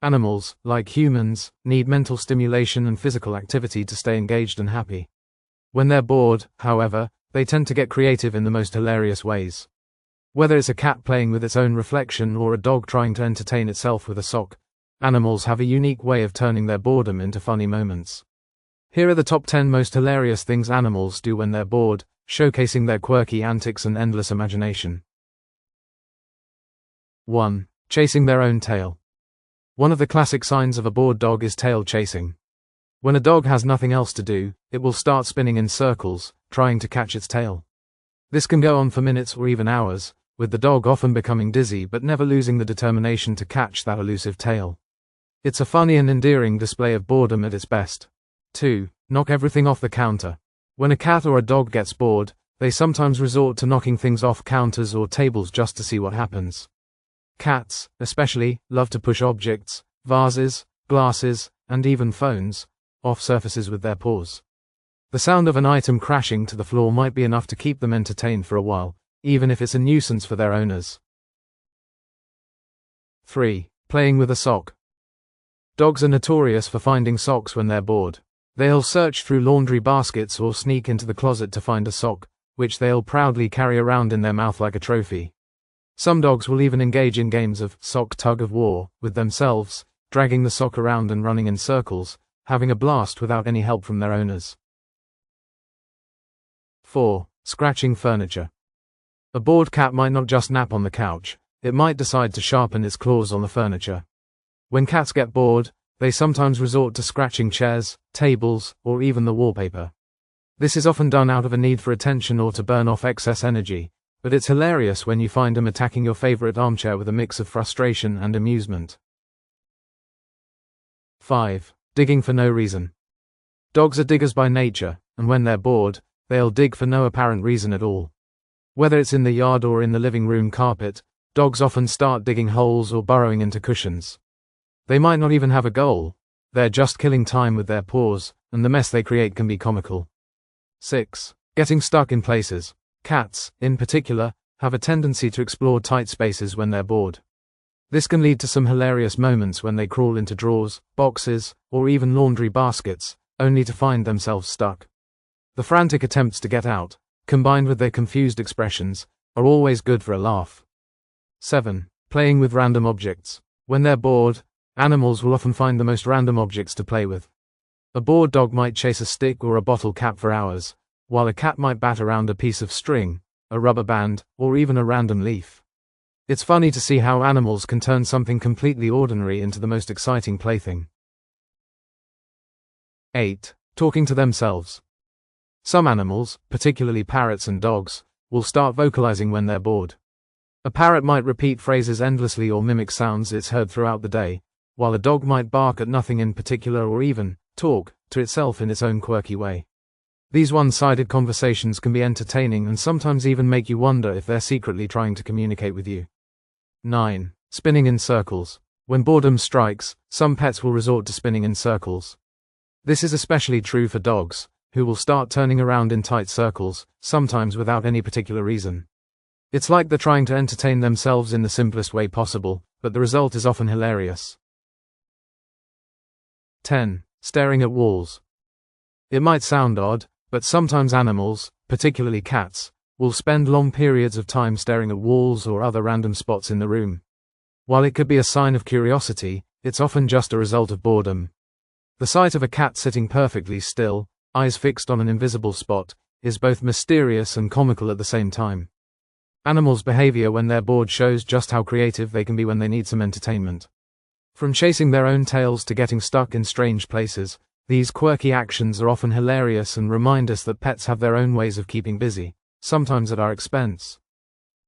Animals, like humans, need mental stimulation and physical activity to stay engaged and happy. When they're bored, however, they tend to get creative in the most hilarious ways. Whether it's a cat playing with its own reflection or a dog trying to entertain itself with a sock, animals have a unique way of turning their boredom into funny moments. Here are the top 10 most hilarious things animals do when they're bored, showcasing their quirky antics and endless imagination. 1. Chasing their own tail. One of the classic signs of a bored dog is tail chasing. When a dog has nothing else to do, it will start spinning in circles, trying to catch its tail. This can go on for minutes or even hours, with the dog often becoming dizzy but never losing the determination to catch that elusive tail. It's a funny and endearing display of boredom at its best. 2. Knock everything off the counter. When a cat or a dog gets bored, they sometimes resort to knocking things off counters or tables just to see what happens. Cats, especially, love to push objects, vases, glasses, and even phones, off surfaces with their paws. The sound of an item crashing to the floor might be enough to keep them entertained for a while, even if it's a nuisance for their owners. 3. Playing with a sock. Dogs are notorious for finding socks when they're bored. They'll search through laundry baskets or sneak into the closet to find a sock, which they'll proudly carry around in their mouth like a trophy. Some dogs will even engage in games of sock tug-of-war with themselves, dragging the sock around and running in circles, having a blast without any help from their owners. 4. Scratching furniture. A bored cat might not just nap on the couch, it might decide to sharpen its claws on the furniture. When cats get bored, they sometimes resort to scratching chairs, tables, or even the wallpaper. This is often done out of a need for attention or to burn off excess energy, but it's hilarious when you find them attacking your favorite armchair with a mix of frustration and amusement. 5. Digging for no reason. Dogs are diggers by nature, and when they're bored, they'll dig for no apparent reason at all. Whether it's in the yard or in the living room carpet, dogs often start digging holes or burrowing into cushions. They might not even have a goal, they're just killing time with their paws, and the mess they create can be comical. 6. Getting stuck in places. Cats, in particular, have a tendency to explore tight spaces when they're bored. This can lead to some hilarious moments when they crawl into drawers, boxes, or even laundry baskets, only to find themselves stuck. The frantic attempts to get out, combined with their confused expressions, are always good for a laugh. 7. Playing with random objects. When they're bored, animals will often find the most random objects to play with. A bored dog might chase a stick or a bottle cap for hours, while a cat might bat around a piece of string, a rubber band, or even a random leaf. It's funny to see how animals can turn something completely ordinary into the most exciting plaything. 8. Talking to themselves. Some animals, particularly parrots and dogs, will start vocalizing when they're bored. A parrot might repeat phrases endlessly or mimic sounds it's heard throughout the day, while a dog might bark at nothing in particular or even talk to itself in its own quirky way. These one-sided conversations can be entertaining and sometimes even make you wonder if they're secretly trying to communicate with you. 9. Spinning in circles. When boredom strikes, some pets will resort to spinning in circles. This is especially true for dogs, who will start turning around in tight circles, sometimes without any particular reason. It's like they're trying to entertain themselves in the simplest way possible, but the result is often hilarious. 10. Staring at walls. It might sound odd, but sometimes animals, particularly cats, will spend long periods of time staring at walls or other random spots in the room. While it could be a sign of curiosity, it's often just a result of boredom. The sight of a cat sitting perfectly still, eyes fixed on an invisible spot, is both mysterious and comical at the same time. Animals' behavior when they're bored shows just how creative they can be when they need some entertainment. From chasing their own tails to getting stuck in strange places, these quirky actions are often hilarious and remind us that pets have their own ways of keeping busy, sometimes at our expense.